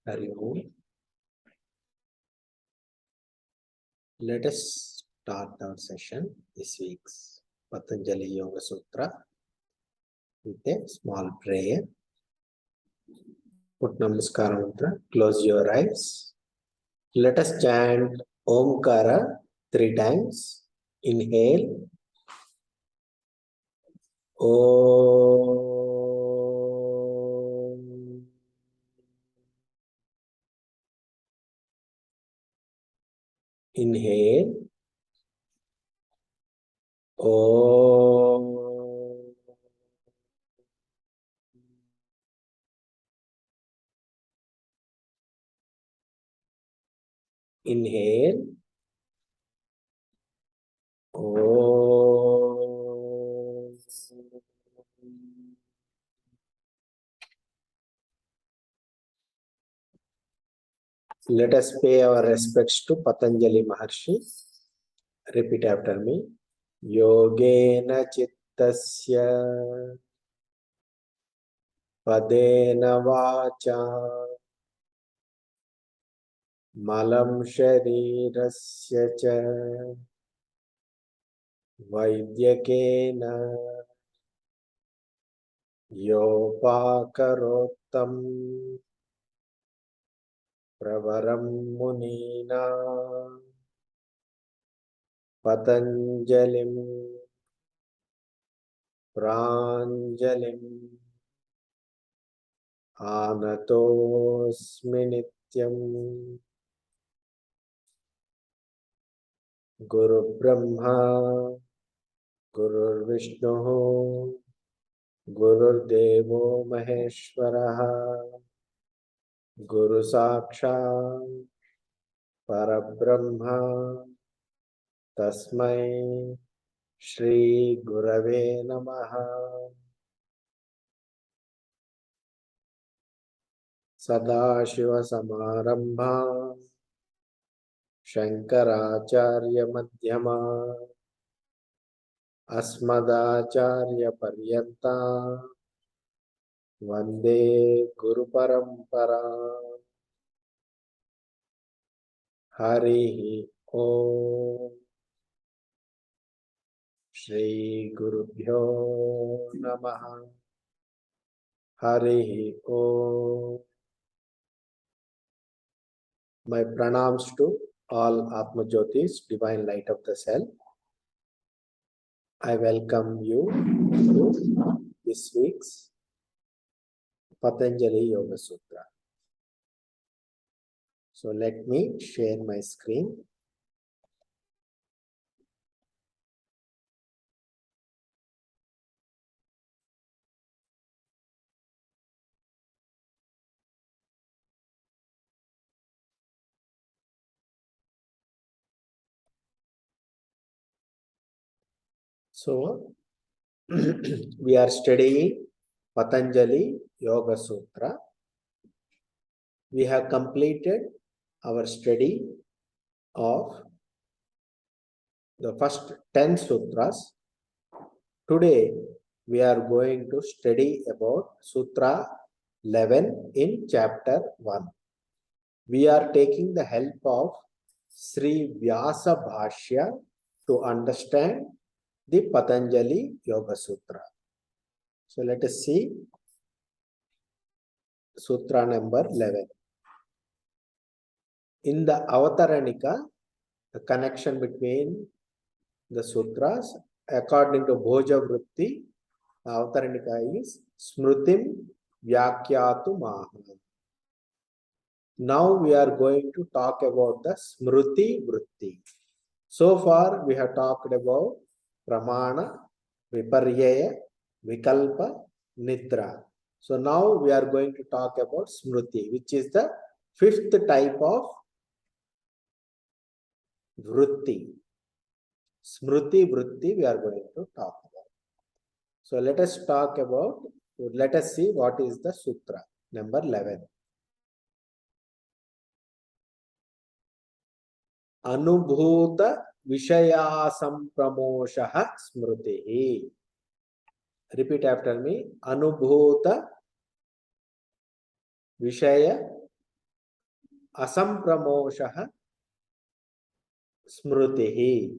Hari Om. Let us start our session this week's Patanjali Yoga Sutra with a small prayer. Put Namaskara mantra. Close your eyes. Let us chant Omkara 3 times. Inhale. Om. Inhale. Om. Inhale. Om. Let us pay our respects to Patanjali Maharshi. Repeat after me. Yogena chittasya padena vacha malam sharirasya cha vaidyakena yopakarotam pravaram munina Patanjalim pranjalim anatosmi nityam Guru Brahma Guru Vishnu Guru Devo Maheshwaraha Guru Sakshat Parabrahma Tasmai Shri Gurave Namaha Sadashiva Samarambha Shankaracharya Madhyama Asmadacharya Paryanta Vande Guru Parampara Hari Om Shri Gurubhyo Namaha Hari Om. My pranams to all Atma Jyotis, divine light of the self. I welcome you to this week's Patanjali Yoga Sutra. So let me share my screen. So we are studying Patanjali Yoga Sutra. We have completed our study of the first 10 sutras. Today we are going to study about Sutra 11 in chapter 1. We are taking the help of Sri Vyasa Bhashya to understand the Patanjali Yoga Sutra. So let us see Sutra number 11. In the Avataranika, the connection between the sutras, according to Bhoja Vritti, Avataranika is Smrutim Vyakyatu Maha. Now we are going to talk about the Smruti Vritti. So far we have talked about Pramana, Viparyaya, Vikalpa, Nidra. So now we are going to talk about Smruti, which is the fifth type of Vritti. Smruti Vritti we are going to talk about. So let us see what is the Sutra number 11. Anubhuta Vishaya Sampramoshaha Smrutihi. Repeat after me. Anubhuta Vishaya Asampramoshah smrutihi.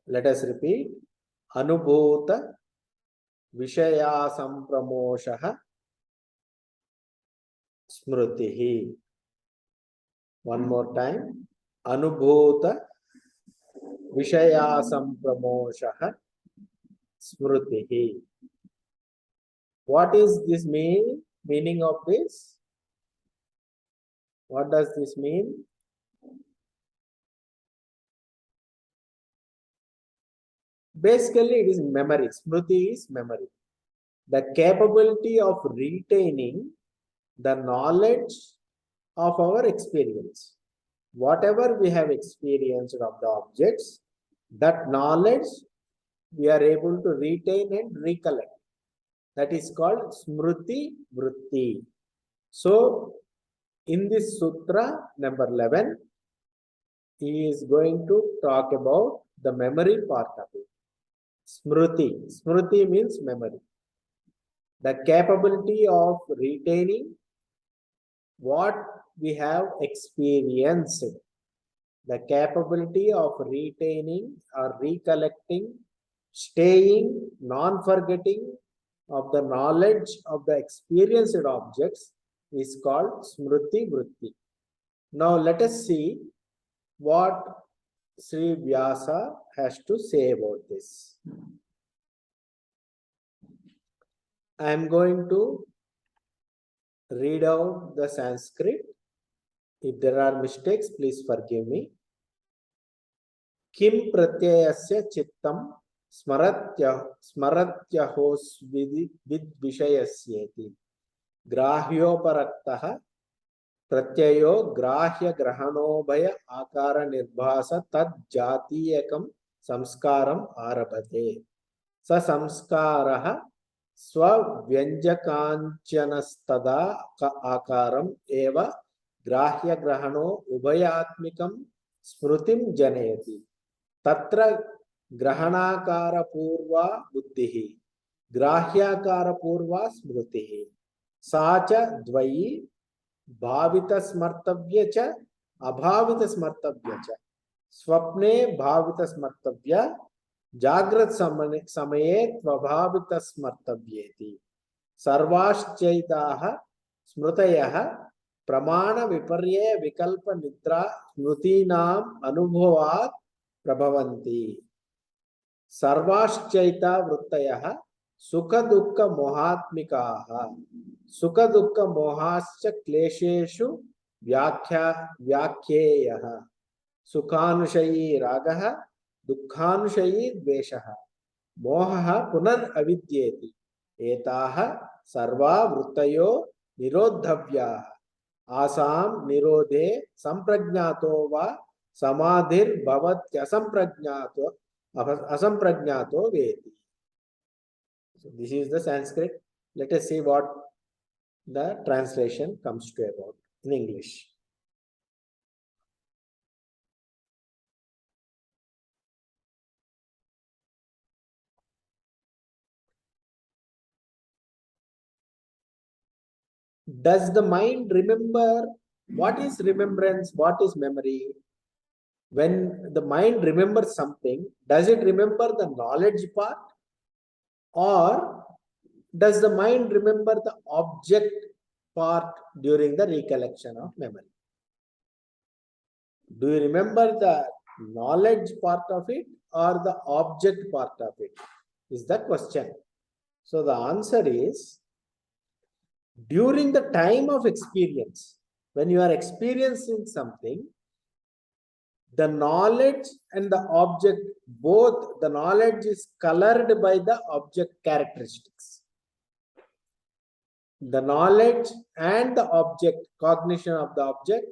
Let us repeat. Anubhuta Vishayasampramoshah smrutihi. One more time. Anubhuta Vishayasampramoshah smrutihi. What is this meaning of this? What does this mean? Basically, it is memory. Smriti is memory. The capability of retaining the knowledge of our experience. Whatever we have experienced of the objects, that knowledge we are able to retain and recollect. That is called Smriti Vritti. So, in this sutra number 11, he is going to talk about the memory part of it. Smriti. Smriti means memory. The capability of retaining what we have experienced. The capability of retaining or recollecting, staying, non-forgetting of the knowledge of the experienced objects is called Smriti Vritti. Now let us see what Sri Vyasa has to say about this. I am going to read out the Sanskrit. If there are mistakes, please forgive me. Kim pratyayasya chittam smaratyahos vidvishayasyeti grahyoparaktaha pratyayo grahya grahanobhaya akara nirbhasa tad jatiyakam samskaram arabhate sa samskaraha स्वव्यंजकांचनस्tada आकारम एव ग्राह्य ग्रहणो उभयात्मिकं स्मृतिं जनयति तत्र ग्रहणाकार पूर्वा बुद्धिः ग्राह्याकार पूर्वा स्मृतिः सा च द्वयी भावित स्मर्तव्य च अभावित स्मर्तव्य च स्वप्ने भावित स्मर्तव्य जागृत समये त्वभावित स्मर्तव्येति सर्वाश्चैताः स्मृतयः प्रमाण विपर्ये विकल्प निद्रा स्मृतीनाम् अनुभवात् प्रभवन्ति सर्वाश्चैता वृत्तयः सुख दुःख मोहात्मिकाः सुख दुःख मोहाश्च क्लेशेषु व्याख्येयः सुखानुशयी रागः दुःखानुशयी द्वेषः मोहः पुनरविद्येति एताः सर्वा वृत्तयो निरोद्धव्याः आसां निरोधे संप्रज्ञातो वा समाधिर्भवत्यसंप्रज्ञातो असंप्रज्ञातो वेति. So this is the Sanskrit. Let us see what the translation comes to about in English. Does the mind remember? What is remembrance? What is memory? When the mind remembers something, does it remember the knowledge part? Or does the mind remember the object part during the recollection of memory? Do you remember the knowledge part of it or the object part of it? Is the question. So the answer is, during the time of experience, when you are experiencing something, the knowledge and the object, both the knowledge is colored by the object characteristics. The knowledge and the object, cognition of the object,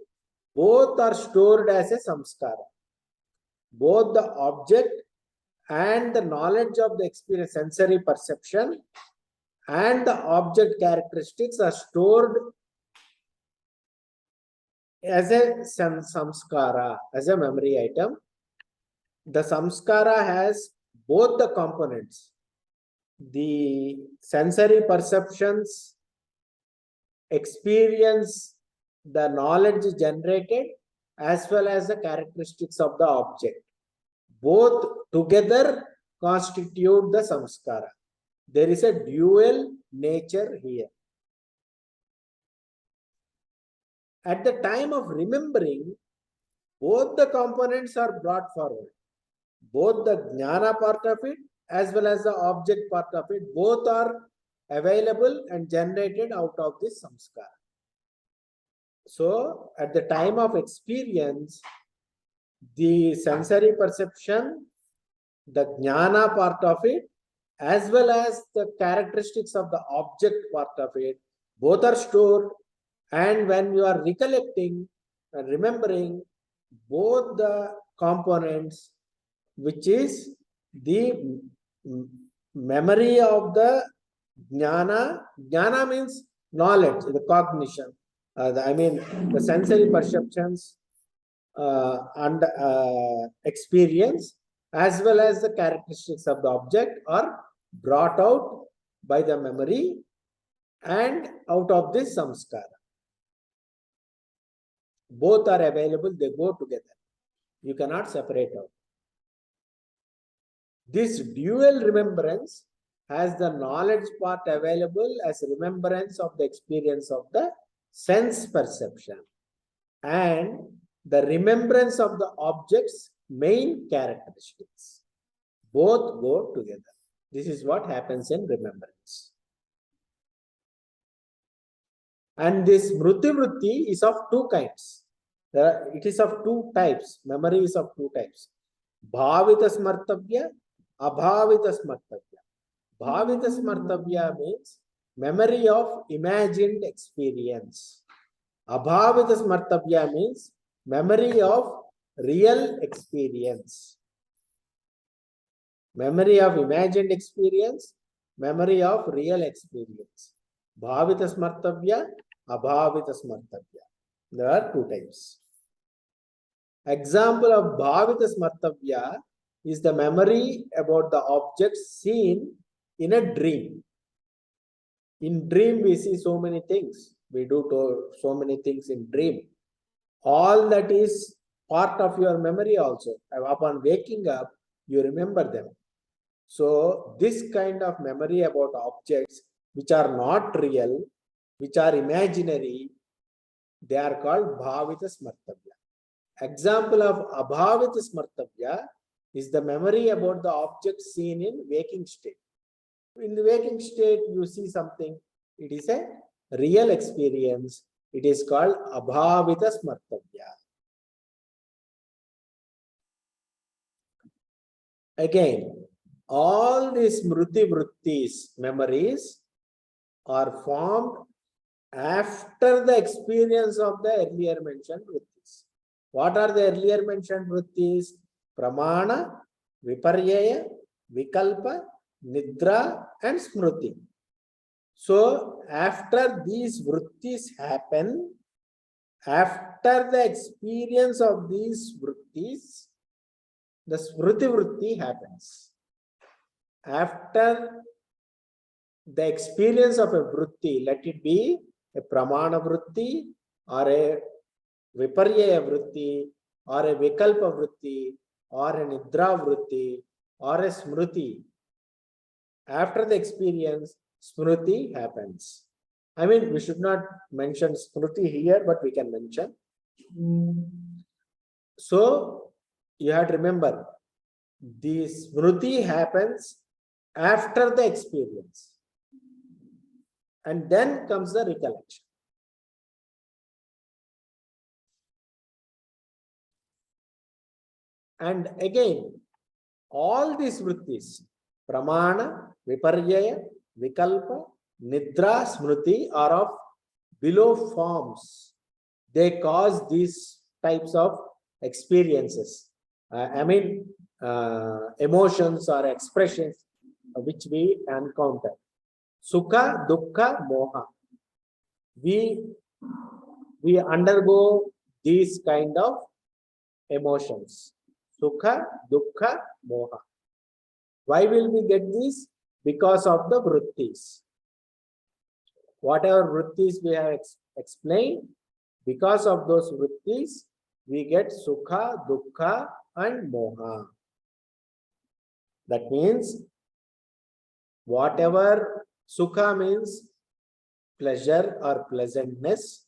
both are stored as a samskara. Both the object and the knowledge of the experience, sensory perception, and the object characteristics are stored as a samskara, as a memory item. The samskara has both the components, the sensory perceptions, experience the knowledge generated as well as the characteristics of the object. Both together constitute the samskara. There is a dual nature here. At the time of remembering, both the components are brought forward. Both the jnana part of it as well as the object part of it, both are available and generated out of this samskara. So, at the time of experience, the sensory perception, the jnana part of it, as well as the characteristics of the object part of it, both are stored. And when you are recollecting and remembering, both the components, which is the memory of the jnana means knowledge, the cognition, the sensory perceptions and experience, as well as the characteristics of the object are brought out by the memory and out of this samskara. Both are available, they go together. You cannot separate out. This dual remembrance has the knowledge part available as remembrance of the experience of the sense perception and the remembrance of the object's main characteristics. Both go together. This is what happens in remembrance. And this smriti is of two kinds. It is of two types. Memory is of two types. Bhavita smartavya, abhavita smartavya. Bhavita smartavya means memory of imagined experience. Abhavita smartavya means memory of real experience. Memory of imagined experience, memory of real experience. Bhavita smartavya, abhavita smartavya. There are two types. Example of bhavita smartavya is the memory about the object seen in a dream. In dream, we see so many things. We do so many things in dream. All that is part of your memory also. Upon waking up, you remember them. So, this kind of memory about objects which are not real, which are imaginary, they are called bhavita smartavya. Example of abhavita smartavya is the memory about the object seen in waking state. In the waking state, you see something. It is a real experience. It is called abhavita smartavya. Again, all these smriti vrittis, memories, are formed after the experience of the earlier mentioned vrittis. What are the earlier mentioned vrittis? Pramana, viparyaya, vikalpa, nidra, and smriti. So, after these vrittis happen, after the experience of these vrittis, the smriti vritti happens. After the experience of a vritti, let it be a pramana vritti or a viparyaya vritti or a vikalpa vritti or a nidra vritti or a smriti. After the experience, smriti happens. I mean, we should not mention smriti here, but we can mention. So, you have to remember, the smriti happens after the experience. And then comes the recollection. And again, all these vrittis, pramana, viparyaya, vikalpa, nidra, smriti are of below forms. They cause these types of experiences. Emotions or expressions which we encounter. Sukha, dukkha, moha. We undergo these kind of emotions. Sukha, dukkha, moha. Why will we get this? Because of the vrittis. Whatever vrittis we have explained, Because of those vrittis, we get sukha, dukkha, and moha. That means whatever sukha means pleasure or pleasantness,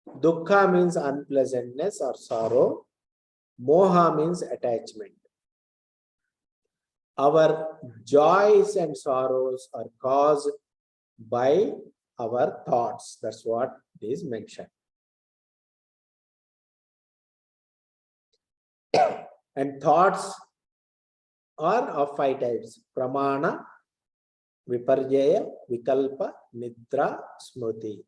dukkha means unpleasantness or sorrow, moha means attachment. Our joys and sorrows are caused by our thoughts. That's what is mentioned. And thoughts are of 5 types: pramana, viparyaya, vikalpa, nidra, smriti.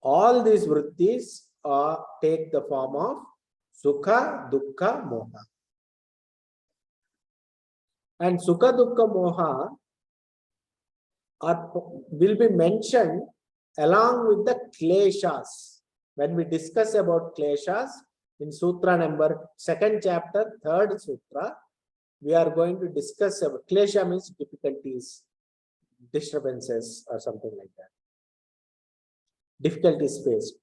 All these vrittis take the form of sukha, dukkha, moha. And sukha, dukkha, moha will be mentioned along with the kleshas. When we discuss about kleshas in Sutra number 2nd chapter, 3rd Sutra, we are going to discuss about klesha means difficulties, disturbances, or something like that. Difficulties faced.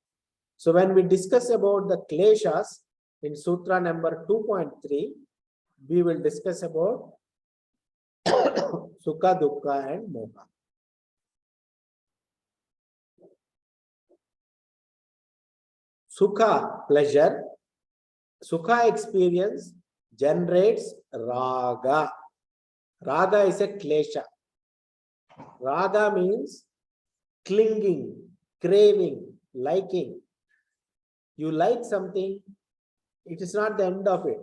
So when we discuss about the kleshas in Sutra number 2.3, we will discuss about sukha, dukkha, and moha. Sukha, pleasure. Sukha experience generates raga. Raga is a klesha. Raga means clinging, craving, liking. You like something, it is not the end of it.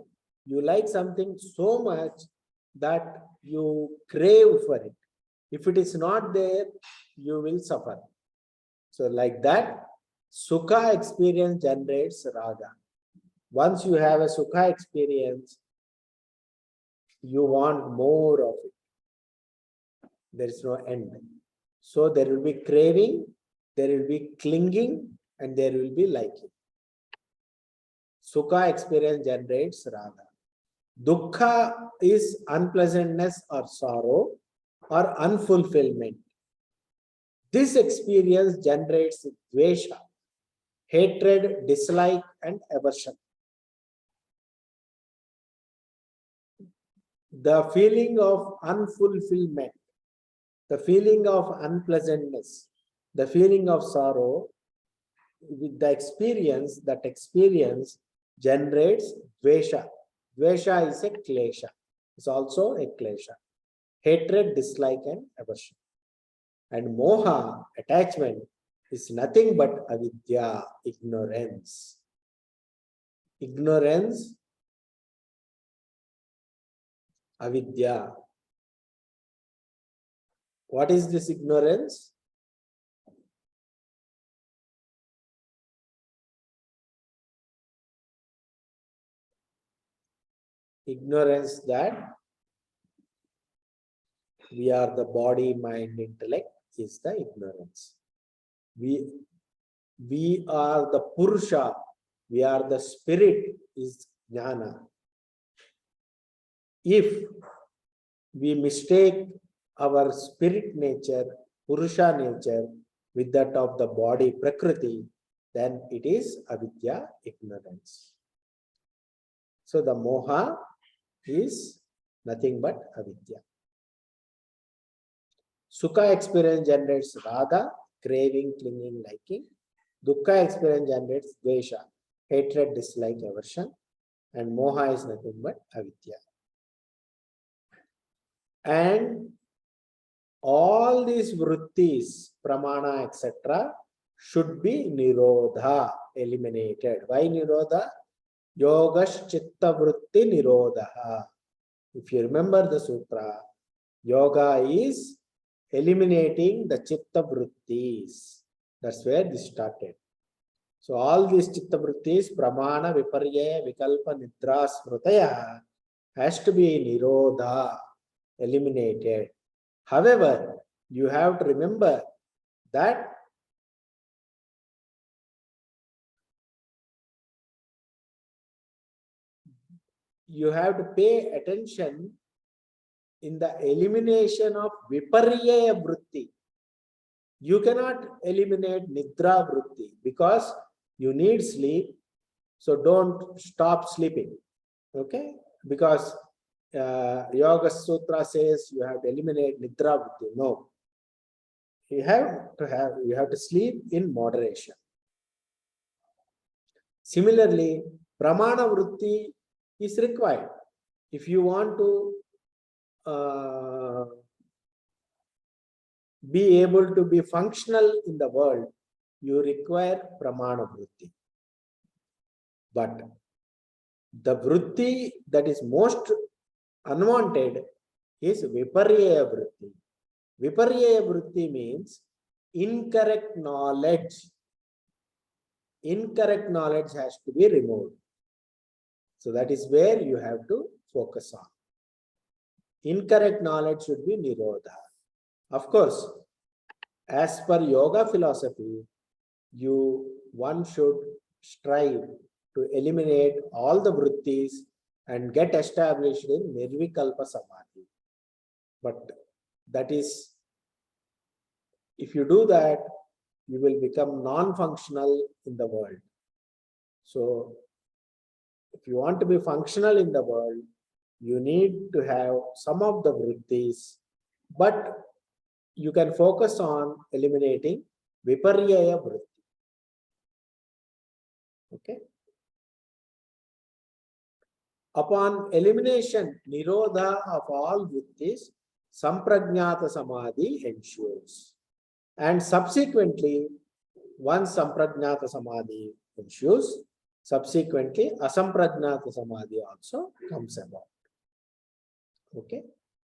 You like something so much that you crave for it. If it is not there, you will suffer. So like that, sukha experience generates raga. Once you have a sukha experience, you want more of it. There is no end. So there will be craving, there will be clinging, and there will be liking. Sukha experience generates raga. Dukkha is unpleasantness or sorrow or unfulfillment. This experience generates dvesha, hatred, dislike, and aversion. The feeling of unfulfillment, the feeling of unpleasantness, the feeling of sorrow, with the experience, that experience generates dvesha. Dvesha is a klesha. It's also a klesha. Hatred, dislike, and aversion. And moha, attachment, is nothing but avidya, ignorance. Ignorance, avidya. What is this ignorance? Ignorance that we are the body, mind, intellect is the ignorance. We are the Purusha, we are the spirit is jnana. If we mistake our spirit nature, Purusha nature, with that of the body, Prakriti, then it is avidya, ignorance. So the moha is nothing but avidya. Sukha experience generates raga, craving, clinging, liking. Dukkha experience generates dvesha, hatred, dislike, aversion. And moha is nothing but avidya. And all these vrittis, pramana, etc., should be nirodha, eliminated. Why nirodha? Yogaschitta vritti nirodha. If you remember the sutra, yoga is eliminating the chitta vrittis. That's where this started. So all these chitta vrittis, pramana, viparyaya, vikalpa, nidra, smritaya, has to be nirodha, eliminated. However, you have to remember that you have to pay attention in the elimination of viparyaya vritti. You cannot eliminate nidra vritti because you need sleep. So don't stop sleeping. Okay? Because YogaSutra says you have to eliminate nidra vritti. No. You have to sleep in moderation. Similarly, pramana vritti is required. If you want to be able to be functional in the world, you require pramana vritti. But the vritti that is most unwanted is viparya vritti. Viparya vritti means incorrect knowledge. Incorrect knowledge has to be removed. So that is where you have to focus on. Incorrect knowledge should be nirodha. Of course, as per yoga philosophy, one should strive to eliminate all the vrittis and get established in nirvikalpa samadhi. But that is, if you do that, you will become non-functional in the world. So if you want to be functional in the world, you need to have some of the vrittis, but you can focus on eliminating viparyaya vritti. Okay. Upon elimination, nirodha of all vrittis, samprajnata samadhi ensures. And subsequently, once samprajnata samadhi ensures, subsequently asamprajnata samadhi also comes about. Okay.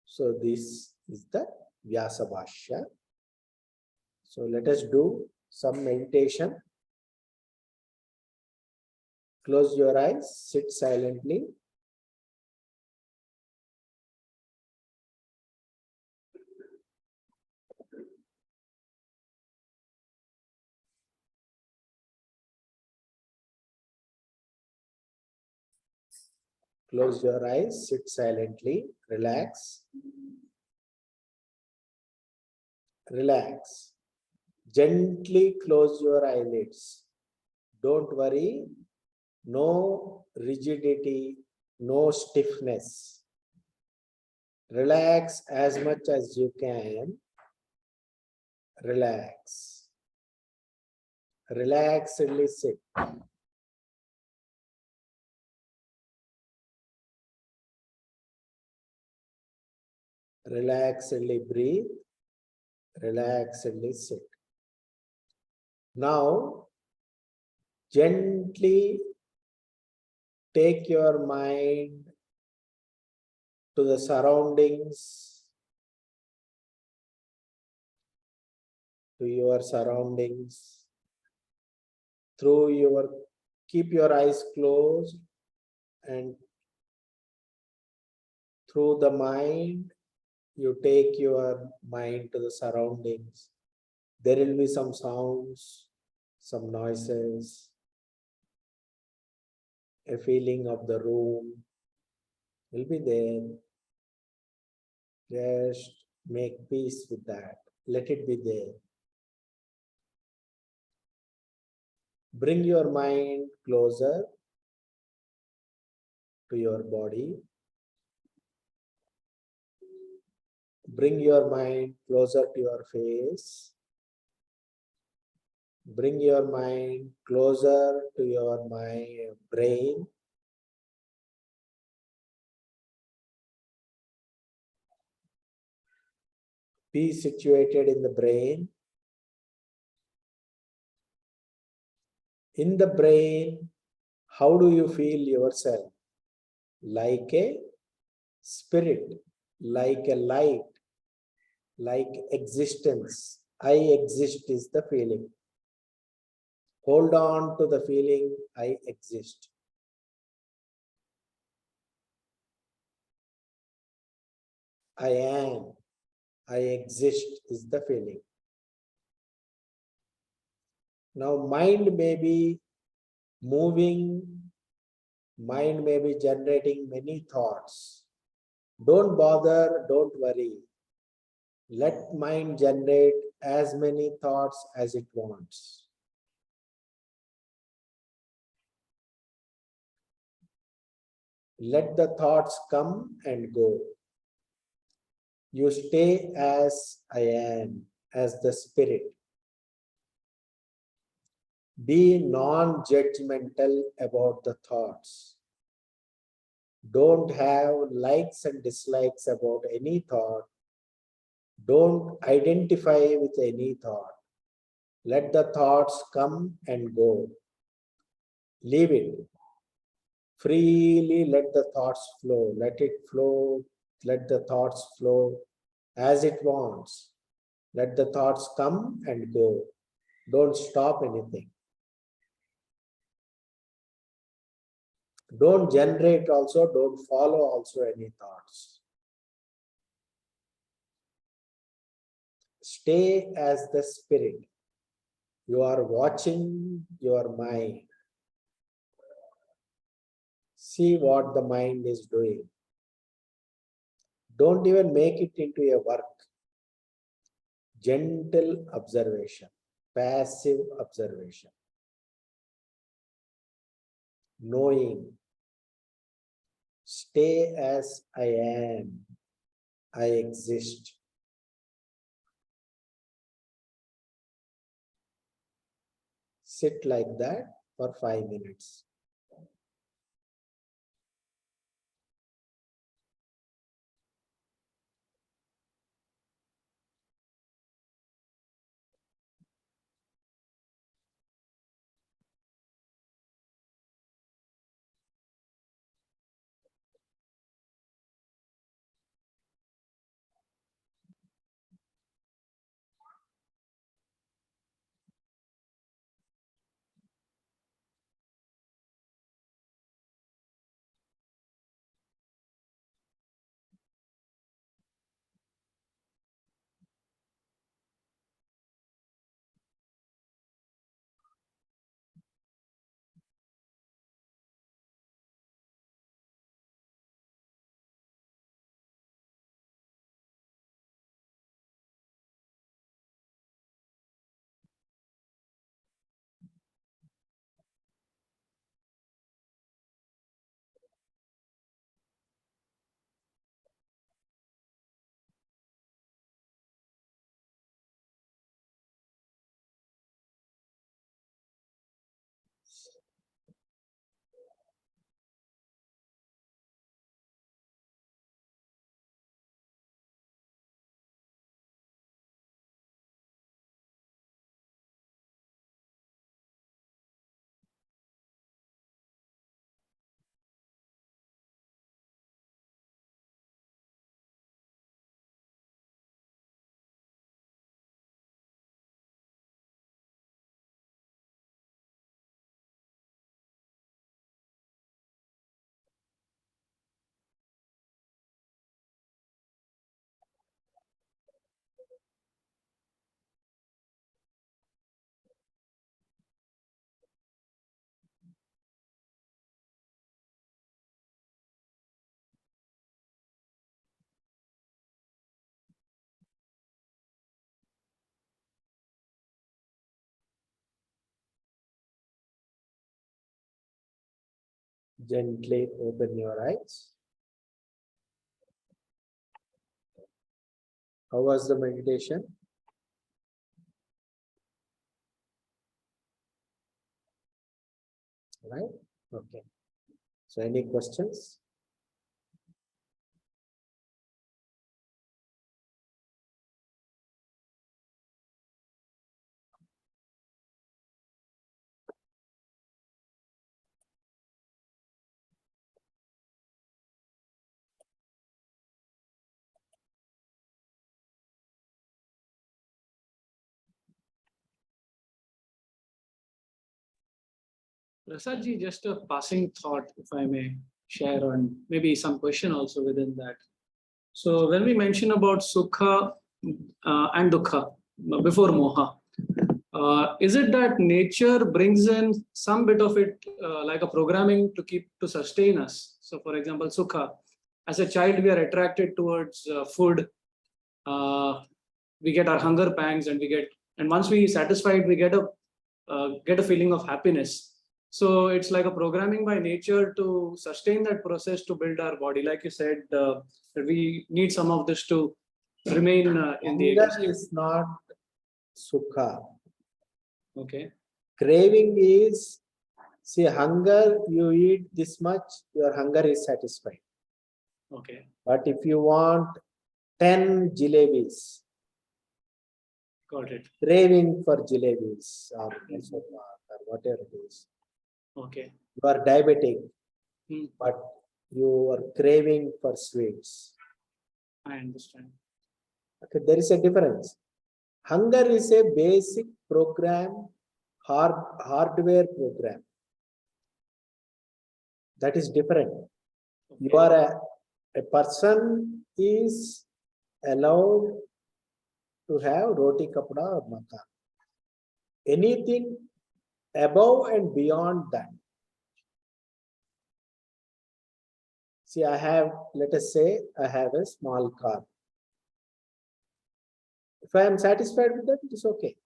So this is the Vyasa Bhashya. So let us do some meditation. Close your eyes, sit silently. Close your eyes, sit silently, relax. Relax. Gently close your eyelids. Don't worry. No rigidity, no stiffness. Relax as much as you can. Relax. Relaxedly sit. Relaxedly breathe. Relaxedly sit. Now, gently take your mind to the surroundings, to your surroundings. Keep your eyes closed, and through the mind, you take your mind to the surroundings. There will be some sounds, some noises, a feeling of the room will be there. Just make peace with that. Let it be there. Bring your mind closer to your body. Bring your mind closer to your face. Bring your mind closer to your brain. Be situated in the brain. In the brain, how do you feel yourself? Like a spirit, like a light, like existence. I exist is the feeling. Hold on to the feeling, I exist. I am, I exist is the feeling. Now mind may be moving, mind may be generating many thoughts. Don't bother, don't worry. Let mind generate as many thoughts as it wants. Let the thoughts come and go. You stay as I am, as the spirit. Be non-judgmental about the thoughts. Don't have likes and dislikes about any thought. Don't identify with any thought. Let the thoughts come and go. Leave it. Freely let the thoughts flow. Let it flow. Let the thoughts flow as it wants. Let the thoughts come and go. Don't stop anything. Don't generate also, don't follow also any thoughts. Stay as the spirit. You are watching your mind. See what the mind is doing. Don't even make it into a work. Gentle observation, passive observation. Knowing. Stay as I am. I exist. Sit like that for 5 minutes. Gently open your eyes. How was the meditation? Right? Okay. So any questions? Prasadji, just a passing thought, if I may share, on maybe some question also within that. So when we mention about sukha and dukkha before moha, is it that nature brings in some bit of it like a programming to sustain us? So for example, sukha, as a child we are attracted towards food, we get our hunger pangs, and once we satisfied, we get a feeling of happiness. So it's like a programming by nature to sustain that process to build our body. Like you said, that we need some of this to remain in the Hunger ecosystem. is not sukha. Okay. Craving is, see, hunger, you eat this much, your hunger is satisfied. Okay. But if you want 10 jalebis, Got it. craving for jalebis or whatever it is, Okay. you are diabetic, Hmm. but you are craving for sweets. I understand. Okay, there is a difference. Hunger is a basic program, hardware program. That is different. You Okay. are a person is allowed to have roti, kapda or makan. Anything above and beyond that. See, I have, let us say, I have a small car. If I am satisfied with that, it is okay.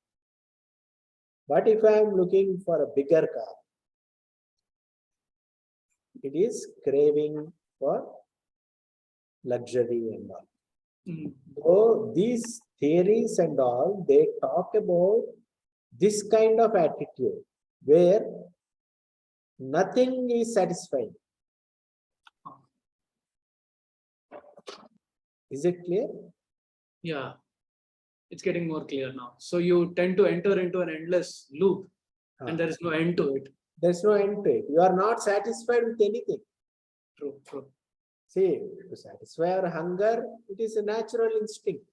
But if I am looking for a bigger car, it is craving for luxury and all. Hmm. So these theories and all, they talk about this kind of attitude where nothing is satisfying. Is it clear? Yeah. It's getting more clear now. So you tend to enter into an endless loop, and there is no end to it. There's no end to it. You are not satisfied with anything. True, true. See, to satisfy our hunger, it is a natural instinct.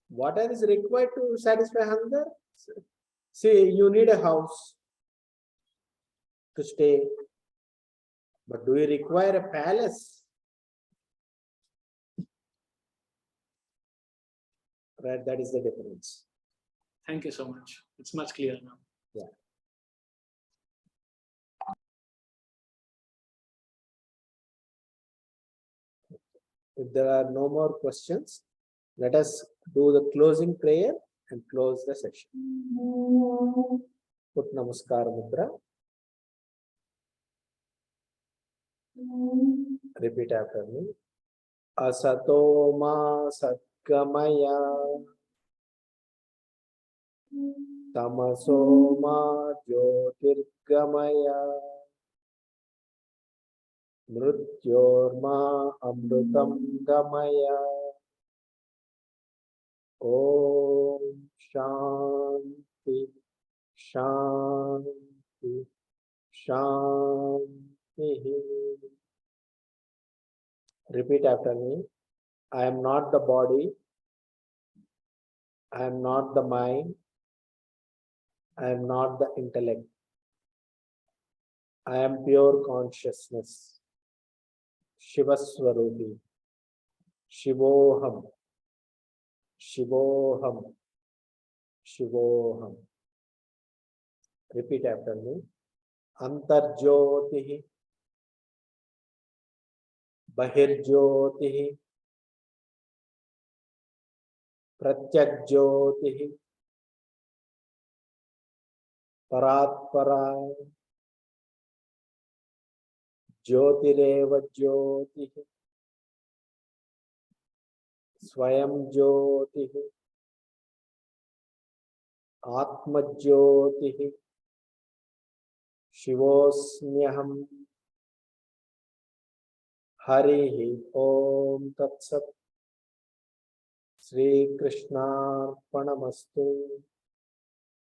What is required to satisfy hunger? See, you need a house to stay. But do you require a palace? Right, that is the difference. Thank you so much. It's much clearer now. Yeah. If there are no more questions, let us do the closing prayer and close the session. Put Namaskar Mudra. Repeat after me. Asato ma satgamaya. Tamaso ma jyotirgamaya. Mrityorma amrutam gamaya. Om Shanti Shanti Shanti. Repeat after me. I am not the body. I am not the mind. I am not the intellect. I am pure consciousness. Shivaswarupi. Shivoham. Shivoham. Shivoham. Repeat after me. Antarjyotihi. Bahirjyotihi. Pratyakjyotihi. Paratpara. Jyotireva jyotihi. Swayam jyotihi. Atma jyotihi. Shivosmyaham. Harihi Om Tat Sat. Sri Krishna Arpanamastu.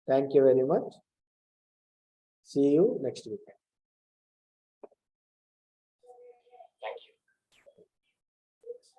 Thank you very much. See you next week.